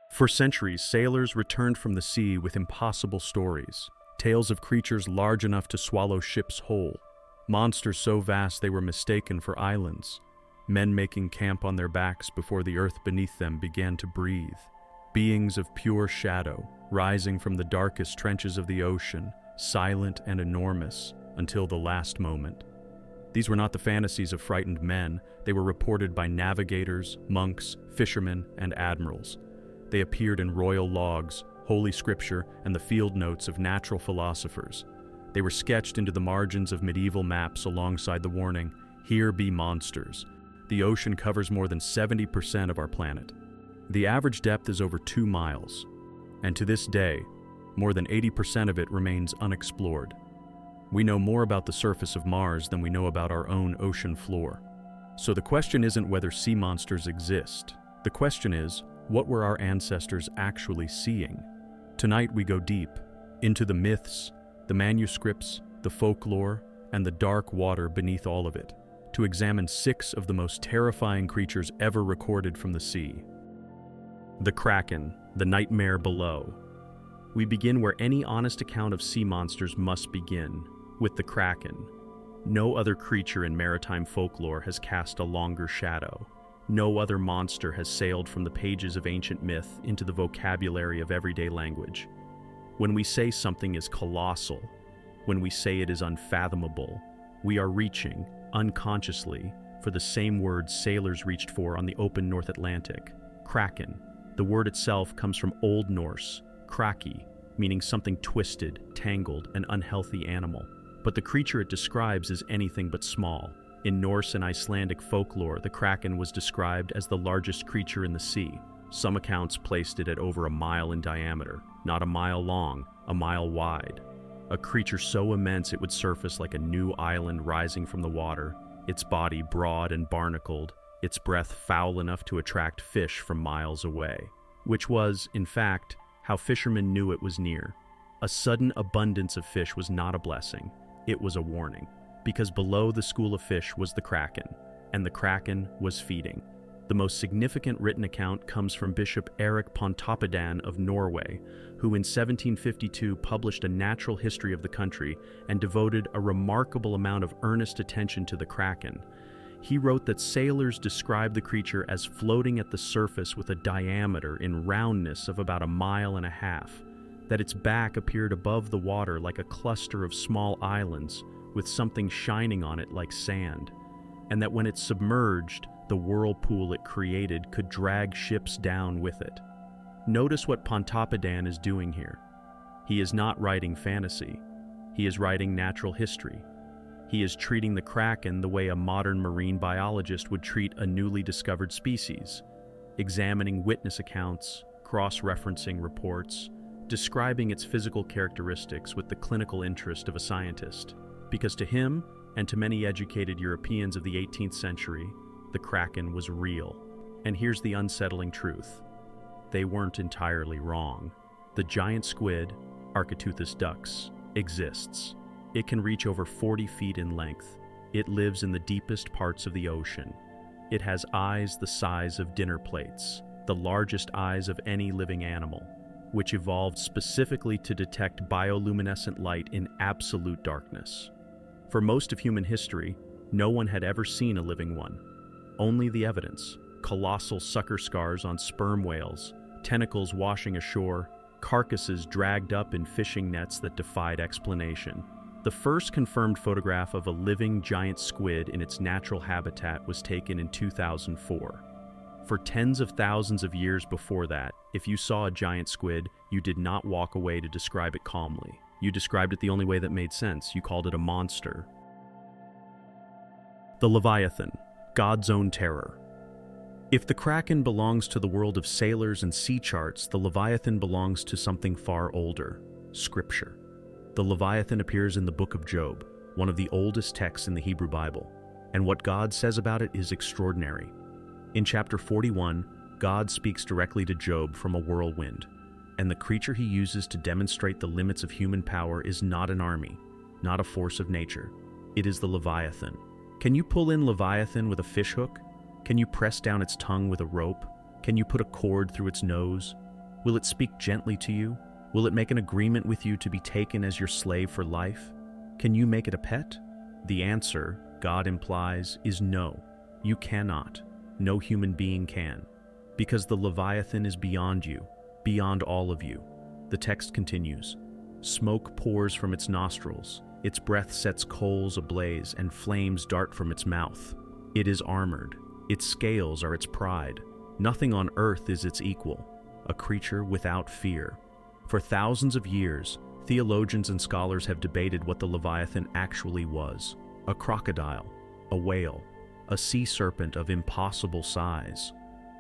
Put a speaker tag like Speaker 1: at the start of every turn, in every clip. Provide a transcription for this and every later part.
Speaker 1: For centuries, sailors returned from the sea with impossible stories, tales of creatures large enough to swallow ships whole, monsters so vast they were mistaken for islands, men making camp on their backs before the earth beneath them began to breathe, beings of pure shadow, rising from the darkest trenches of the ocean, silent and enormous, until the last moment. These were not the fantasies of frightened men, they were reported by navigators, monks, fishermen, and admirals. They appeared in royal logs, holy scripture, and the field notes of natural philosophers. They were sketched into the margins of medieval maps alongside the warning, "Here be monsters." The ocean covers more than 70% of our planet. The average depth is over 2 miles, and to this day, more than 80% of it remains unexplored. We know more about the surface of Mars than we know about our own ocean floor. So the question isn't whether sea monsters exist. The question is, what were our ancestors actually seeing? Tonight we go deep into the myths, the manuscripts, the folklore, and the dark water beneath all of it, to examine 6 of the most terrifying creatures ever recorded from the sea. The Kraken, the nightmare below. We begin where any honest account of sea monsters must begin, with the Kraken. No other creature in maritime folklore has cast a longer shadow. No other monster has sailed from the pages of ancient myth into the vocabulary of everyday language. When we say something is colossal, when we say it is unfathomable, we are reaching, unconsciously, for the same word sailors reached for on the open North Atlantic, Kraken. The word itself comes from Old Norse, kraki, meaning something twisted, tangled, and unhealthy animal. But the creature it describes is anything but small. In Norse and Icelandic folklore, the Kraken was described as the largest creature in the sea. Some accounts placed it at over a mile in diameter, not a mile long, a mile wide. A creature so immense it would surface like a new island rising from the water, its body broad and barnacled, its breath foul enough to attract fish from miles away. Which was, in fact, how fishermen knew it was near. A sudden abundance of fish was not a blessing, it was a warning. Because below the school of fish was the Kraken, and the Kraken was feeding. The most significant written account comes from Bishop Erik Pontoppidan of Norway, who in 1752 published a natural history of the country and devoted a remarkable amount of earnest attention to the Kraken. He wrote that sailors described the creature as floating at the surface with a diameter in roundness of about 1.5 miles, that its back appeared above the water like a cluster of small islands with something shining on it like sand, and that when it submerged, the whirlpool it created could drag ships down with it. Notice what Pontoppidan is doing here. He is not writing fantasy. He is writing natural history. He is treating the Kraken the way a modern marine biologist would treat a newly discovered species, examining witness accounts, cross-referencing reports, describing its physical characteristics with the clinical interest of a scientist. Because to him, and to many educated Europeans of the 18th century, the Kraken was real. And here's the unsettling truth. They weren't entirely wrong. The giant squid, Architeuthis dux, exists. It can reach over 40 feet in length. It lives in the deepest parts of the ocean. It has eyes the size of dinner plates, the largest eyes of any living animal, which evolved specifically to detect bioluminescent light in absolute darkness. For most of human history, no one had ever seen a living one. Only the evidence, colossal sucker scars on sperm whales, tentacles washing ashore, carcasses dragged up in fishing nets that defied explanation. The first confirmed photograph of a living giant squid in its natural habitat was taken in 2004. For tens of thousands of years before that, if you saw a giant squid, you did not walk away to describe it calmly. You described it the only way that made sense. You called it a monster. The Leviathan, God's own terror. If the Kraken belongs to the world of sailors and sea charts, the Leviathan belongs to something far older, Scripture. The Leviathan appears in the book of Job, one of the oldest texts in the Hebrew Bible, and what God says about it is extraordinary. In chapter 41, God speaks directly to Job from a whirlwind, and the creature he uses to demonstrate the limits of human power is not an army, not a force of nature. It is the Leviathan. Can you pull in Leviathan with a fishhook? Can you press down its tongue with a rope? Can you put a cord through its nose? Will it speak gently to you? Will it make an agreement with you to be taken as your slave for life? Can you make it a pet? The answer, God implies, is no. You cannot. No human being can. Because the Leviathan is beyond you, beyond all of you. The text continues. Smoke pours from its nostrils. Its breath sets coals ablaze, and flames dart from its mouth. It is armored. Its scales are its pride. Nothing on earth is its equal. A creature without fear. For thousands of years, theologians and scholars have debated what the Leviathan actually was. A crocodile, a whale, a sea serpent of impossible size.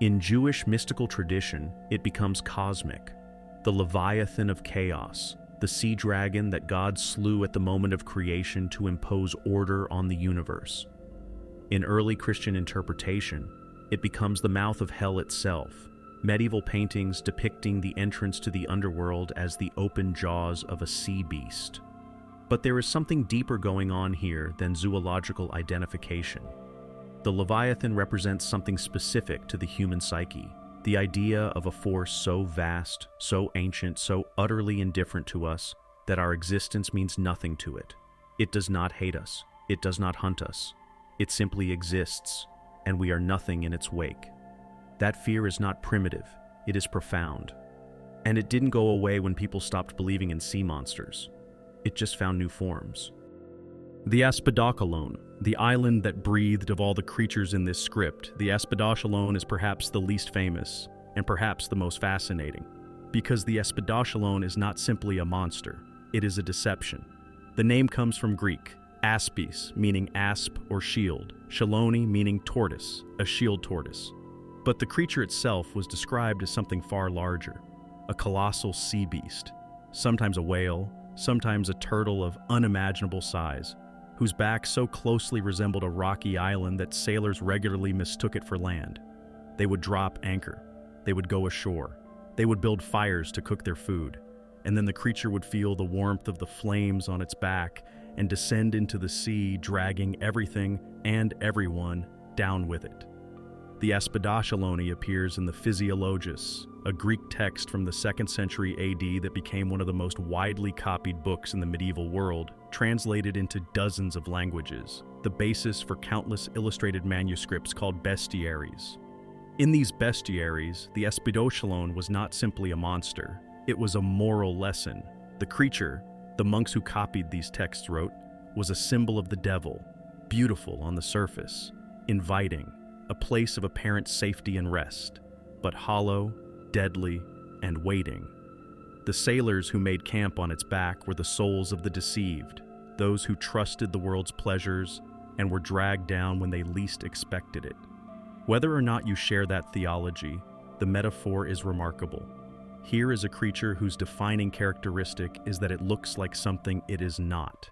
Speaker 1: In Jewish mystical tradition, it becomes cosmic. The Leviathan of chaos, the sea dragon that God slew at the moment of creation to impose order on the universe. In early Christian interpretation, it becomes the mouth of hell itself, medieval paintings depicting the entrance to the underworld as the open jaws of a sea beast. But there is something deeper going on here than zoological identification. The Leviathan represents something specific to the human psyche, the idea of a force so vast, so ancient, so utterly indifferent to us that our existence means nothing to it. It does not hate us. It does not hunt us. It simply exists, and we are nothing in its wake. That fear is not primitive, it is profound. And it didn't go away when people stopped believing in sea monsters. It just found new forms. The Aspidochelone, the island that breathed of all the creatures in this script, the Aspidochelone is perhaps the least famous, and perhaps the most fascinating. Because the Aspidochelone is not simply a monster, it is a deception. The name comes from Greek, aspis, meaning asp or shield, chelone meaning tortoise, a shield tortoise. But the creature itself was described as something far larger, a colossal sea beast, sometimes a whale, sometimes a turtle of unimaginable size, whose back so closely resembled a rocky island that sailors regularly mistook it for land. They would drop anchor, they would go ashore, they would build fires to cook their food, and then the creature would feel the warmth of the flames on its back and descend into the sea, dragging everything and everyone down with it. The Aspidochelone appears in the Physiologus, a Greek text from the 2nd century AD that became one of the most widely copied books in the medieval world, translated into dozens of languages, the basis for countless illustrated manuscripts called bestiaries. In these bestiaries, the Aspidochelone was not simply a monster, it was a moral lesson. The creature, the monks who copied these texts wrote, was a symbol of the devil, beautiful on the surface, inviting, a place of apparent safety and rest, but hollow, deadly, and waiting. The sailors who made camp on its back were the souls of the deceived, those who trusted the world's pleasures and were dragged down when they least expected it. Whether or not you share that theology, the metaphor is remarkable. Here is a creature whose defining characteristic is that it looks like something it is not.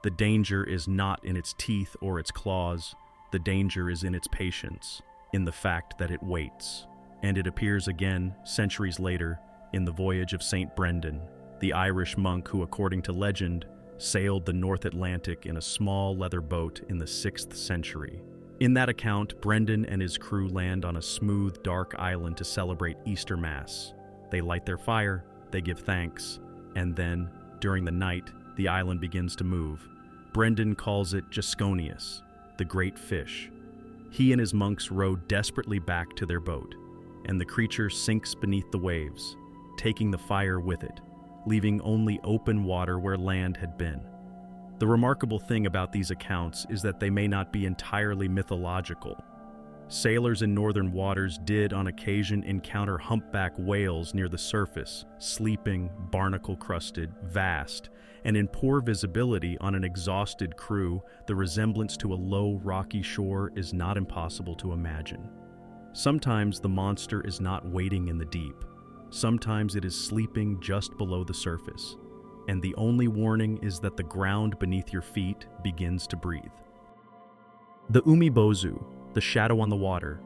Speaker 1: The danger is not in its teeth or its claws. The danger is in its patience, in the fact that it waits. And it appears again, centuries later, in the voyage of St. Brendan, the Irish monk who, according to legend, sailed the North Atlantic in a small leather boat in the 6th century. In that account, Brendan and his crew land on a smooth, dark island to celebrate Easter Mass. They light their fire, they give thanks, and then, during the night, the island begins to move. Brendan calls it Jasconius, the great fish. He and his monks row desperately back to their boat, and the creature sinks beneath the waves, taking the fire with it, leaving only open water where land had been. The remarkable thing about these accounts is that they may not be entirely mythological. Sailors in northern waters did on occasion encounter humpback whales near the surface, sleeping, barnacle-crusted, vast, and in poor visibility on an exhausted crew. The resemblance to a low, rocky shore is not impossible to imagine. Sometimes the monster is not waiting in the deep. Sometimes it is sleeping just below the surface, and the only warning is that the ground beneath your feet begins to breathe. The Umibozu, the shadow on the water.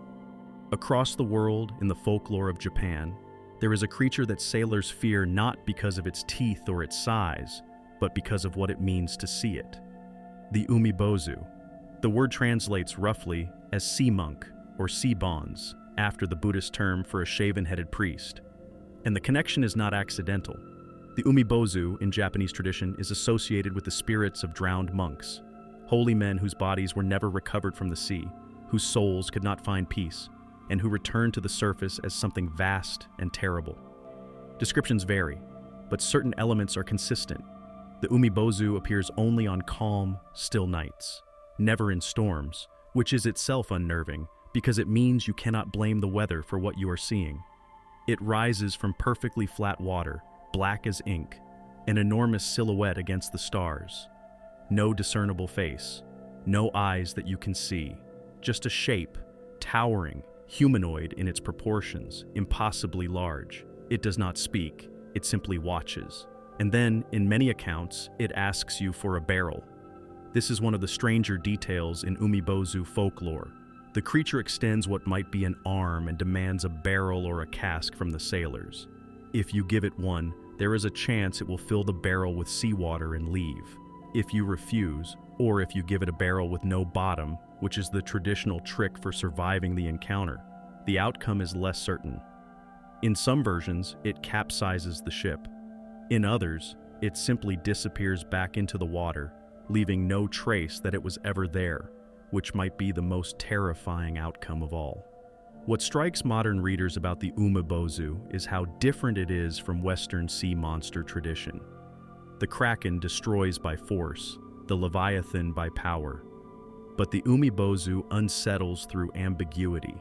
Speaker 1: Across the world, in the folklore of Japan, there is a creature that sailors fear not because of its teeth or its size, but because of what it means to see it. The Umibozu. The word translates roughly as sea monk or sea bonze, after the Buddhist term for a shaven-headed priest. And the connection is not accidental. The Umibozu, in Japanese tradition, is associated with the spirits of drowned monks, holy men whose bodies were never recovered from the sea, whose souls could not find peace, and who returned to the surface as something vast and terrible. Descriptions vary, but certain elements are consistent. The Umibozu appears only on calm, still nights, never in storms, which is itself unnerving because it means you cannot blame the weather for what you are seeing. It rises from perfectly flat water, black as ink, an enormous silhouette against the stars. No discernible face, no eyes that you can see, just a shape, towering, humanoid in its proportions, impossibly large. It does not speak, it simply watches. And then, in many accounts, it asks you for a barrel. This is one of the stranger details in Umibozu folklore. The creature extends what might be an arm and demands a barrel or a cask from the sailors. If you give it one, there is a chance it will fill the barrel with seawater and leave. If you refuse, or if you give it a barrel with no bottom, which is the traditional trick for surviving the encounter, the outcome is less certain. In some versions, it capsizes the ship. In others, it simply disappears back into the water, leaving no trace that it was ever there, which might be the most terrifying outcome of all. What strikes modern readers about the Umibozu is how different it is from Western sea monster tradition. The Kraken destroys by force, the Leviathan by power. But the Umibozu unsettles through ambiguity.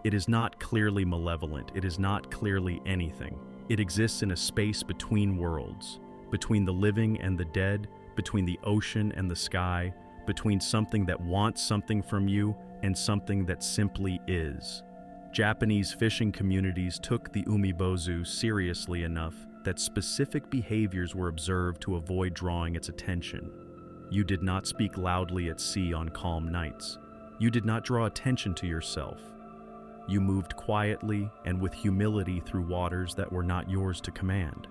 Speaker 1: It is not clearly malevolent, it is not clearly anything. It exists in a space between worlds, between the living and the dead, between the ocean and the sky, between something that wants something from you and something that simply is. Japanese fishing communities took the Umibozu seriously enough that specific behaviors were observed to avoid drawing its attention. You did not speak loudly at sea on calm nights. You did not draw attention to yourself. You moved quietly and with humility through waters that were not yours to command.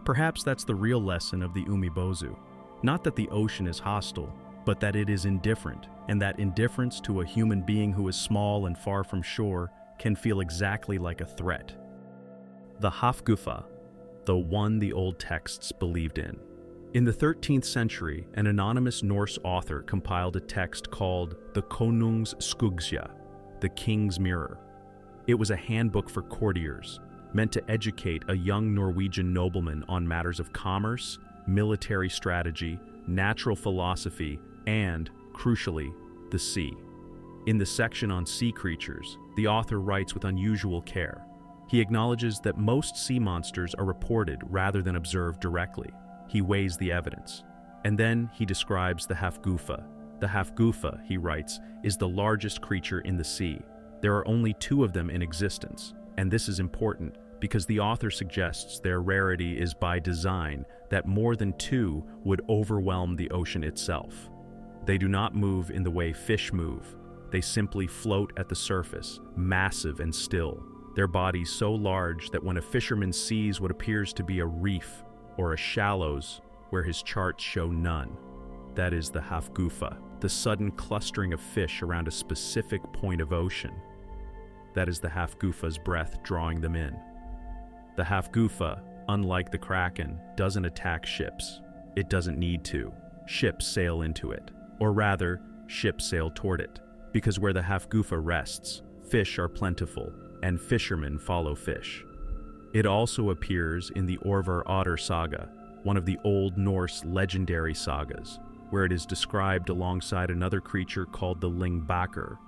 Speaker 1: Perhaps that's the real lesson of the Umibozu. Not that the ocean is hostile, but that it is indifferent, and that indifference to a human being who is small and far from shore can feel exactly like a threat. The Hafgufa, the one the old texts believed in. In the 13th century, an anonymous Norse author compiled a text called the Konungs Skuggja, the King's Mirror. It was a handbook for courtiers, meant to educate a young Norwegian nobleman on matters of commerce, military strategy, natural philosophy, and, crucially, the sea. In the section on sea creatures, the author writes with unusual care. He acknowledges that most sea monsters are reported rather than observed directly. He weighs the evidence. And then he describes the Hafgufa. The Hafgufa, he writes, is the largest creature in the sea. There are only 2 of them in existence, and this is important because the author suggests their rarity is by design, that more than 2 would overwhelm the ocean itself. They do not move in the way fish move. They simply float at the surface, massive and still, their bodies so large that when a fisherman sees what appears to be a reef or a shallows where his charts show none, that is the Hafgufa, the sudden clustering of fish around a specific point of ocean. That is the Hafgufa's breath drawing them in. The Hafgufa, unlike the Kraken, doesn't attack ships. It doesn't need to. Ships sail into it. Or rather, ships sail toward it. Because where the Hafgufa rests, fish are plentiful, and fishermen follow fish. It also appears in the Orvar Otter saga, one of the Old Norse legendary sagas, where it is described alongside another creature called the Lyngbakr.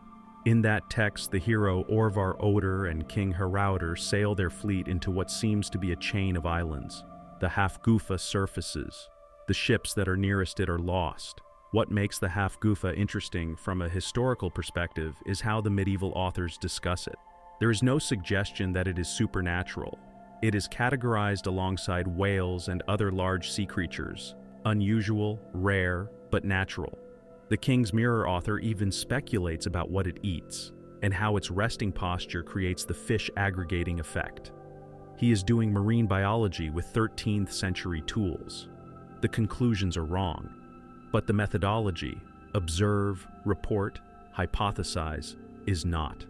Speaker 1: In that text, the hero Orvar Otter and King Haraldr sail their fleet into what seems to be a chain of islands. The Hafgufa surfaces. The ships that are nearest it are lost. What makes the Hafgufa interesting from a historical perspective is how the medieval authors discuss it. There is no suggestion that it is supernatural. It is categorized alongside whales and other large sea creatures, unusual, rare, but natural. The King's Mirror author even speculates about what it eats, and how its resting posture creates the fish aggregating effect. He is doing marine biology with 13th century tools. The conclusions are wrong, but the methodology, observe, report, hypothesize, is not.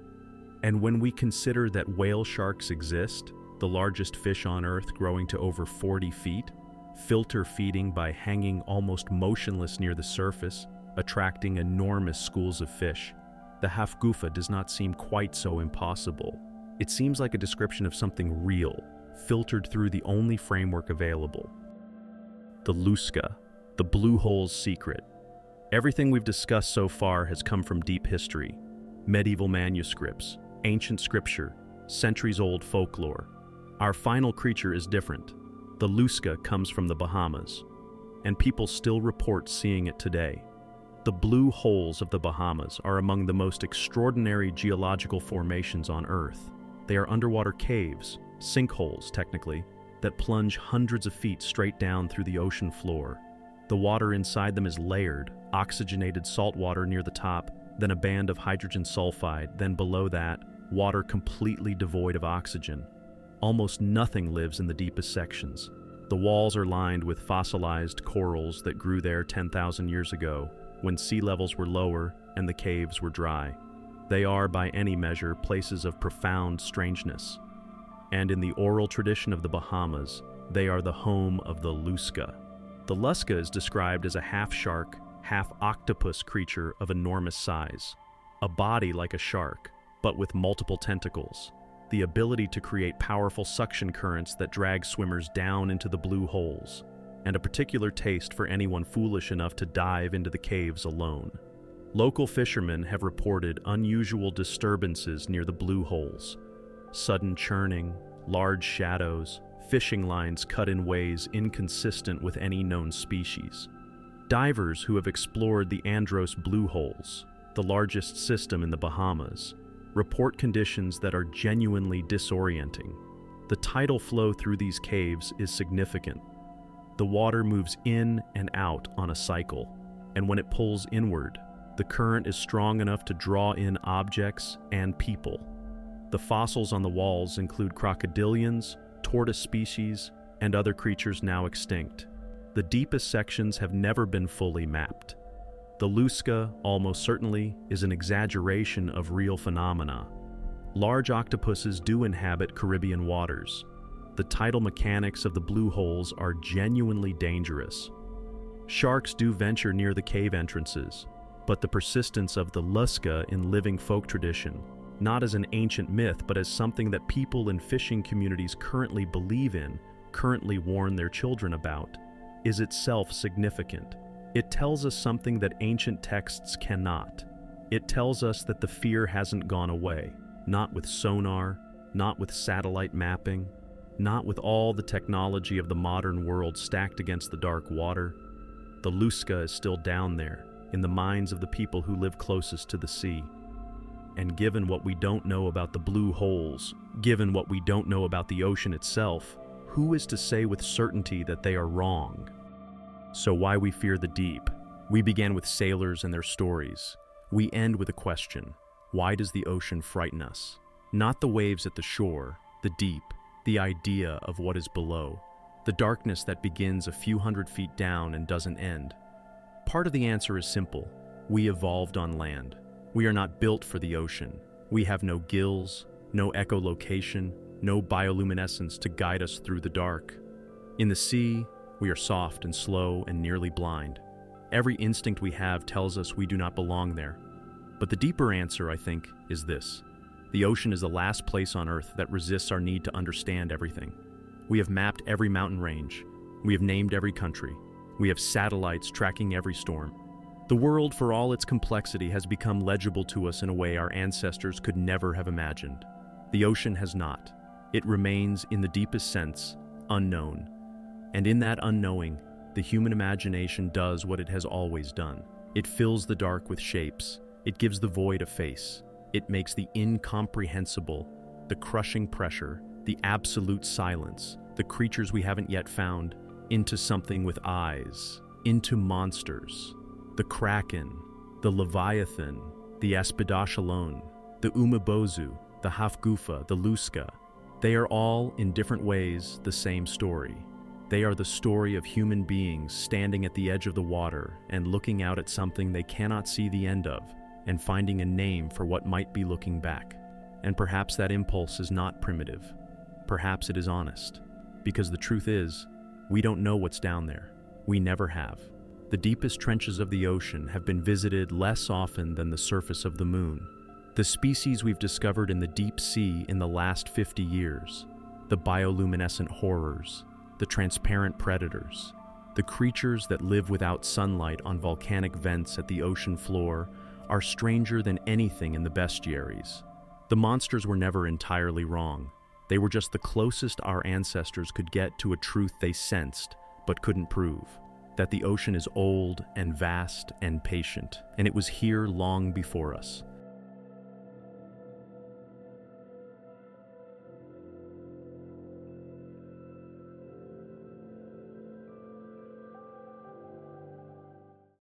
Speaker 1: And when we consider that whale sharks exist, the largest fish on Earth growing to over 40 feet, filter feeding by hanging almost motionless near the surface, attracting enormous schools of fish. The Hafgufa does not seem quite so impossible. It seems like a description of something real, filtered through the only framework available. The Lusca, the blue hole's secret. Everything we've discussed so far has come from deep history, medieval manuscripts, ancient scripture, centuries-old folklore. Our final creature is different. The Lusca comes from the Bahamas, and people still report seeing it today. The blue holes of the Bahamas are among the most extraordinary geological formations on Earth. They are underwater caves, sinkholes technically, that plunge hundreds of feet straight down through the ocean floor. The water inside them is layered, oxygenated salt water near the top, then a band of hydrogen sulfide, then below that, water completely devoid of oxygen. Almost nothing lives in the deepest sections. The walls are lined with fossilized corals that grew there 10,000 years ago, when sea levels were lower and the caves were dry. They are, by any measure, places of profound strangeness. And in the oral tradition of the Bahamas, they are the home of the Lusca. The Lusca is described as a half-shark, half-octopus creature of enormous size. A body like a shark, but with multiple tentacles. The ability to create powerful suction currents that drag swimmers down into the blue holes, and a particular taste for anyone foolish enough to dive into the caves alone. Local fishermen have reported unusual disturbances near the blue holes. Sudden churning, large shadows, fishing lines cut in ways inconsistent with any known species. Divers who have explored the Andros blue holes, the largest system in the Bahamas, report conditions that are genuinely disorienting. The tidal flow through these caves is significant. The water moves in and out on a cycle, and when it pulls inward, the current is strong enough to draw in objects and people. The fossils on the walls include crocodilians, tortoise species, and other creatures now extinct. The deepest sections have never been fully mapped. The Lusca, almost certainly, is an exaggeration of real phenomena. Large octopuses do inhabit Caribbean waters. The tidal mechanics of the blue holes are genuinely dangerous. Sharks do venture near the cave entrances, but the persistence of the Lusca in living folk tradition, not as an ancient myth, but as something that people in fishing communities currently believe in, currently warn their children about, is itself significant. It tells us something that ancient texts cannot. It tells us that the fear hasn't gone away, not with sonar, not with satellite mapping, not with all the technology of the modern world stacked against the dark water. The Lusca is still down there, in the minds of the people who live closest to the sea. And given what we don't know about the blue holes, given what we don't know about the ocean itself, who is to say with certainty that they are wrong? So why we fear the deep? We began with sailors and their stories. We end with a question. Why does the ocean frighten us? Not the waves at the shore, the deep, the idea of what is below, the darkness that begins a few hundred feet down and doesn't end. Part of the answer is simple. We evolved on land. We are not built for the ocean. We have no gills, no echolocation, no bioluminescence to guide us through the dark. In the sea, we are soft and slow and nearly blind. Every instinct we have tells us we do not belong there. But the deeper answer, I think, is this. The ocean is the last place on Earth that resists our need to understand everything. We have mapped every mountain range. We have named every country. We have satellites tracking every storm. The world, for all its complexity, has become legible to us in a way our ancestors could never have imagined. The ocean has not. It remains, in the deepest sense, unknown. And in that unknowing, the human imagination does what it has always done. It fills the dark with shapes. It gives the void a face. It makes the incomprehensible, the crushing pressure, the absolute silence, the creatures we haven't yet found, into something with eyes, into monsters. The Kraken, the Leviathan, the Aspidochelone, the Umibozu, the Hafgufa, the Lusca. They are all, in different ways, the same story. They are the story of human beings standing at the edge of the water and looking out at something they cannot see the end of, and finding a name for what might be looking back. And perhaps that impulse is not primitive. Perhaps it is honest. Because the truth is, we don't know what's down there. We never have. The deepest trenches of the ocean have been visited less often than the surface of the moon. The species we've discovered in the deep sea in the last 50 years, the bioluminescent horrors, the transparent predators, the creatures that live without sunlight on volcanic vents at the ocean floor, are stranger than anything in the bestiaries. The monsters were never entirely wrong. They were just the closest our ancestors could get to a truth they sensed but couldn't prove: that the ocean is old and vast and patient, and it was here long before us.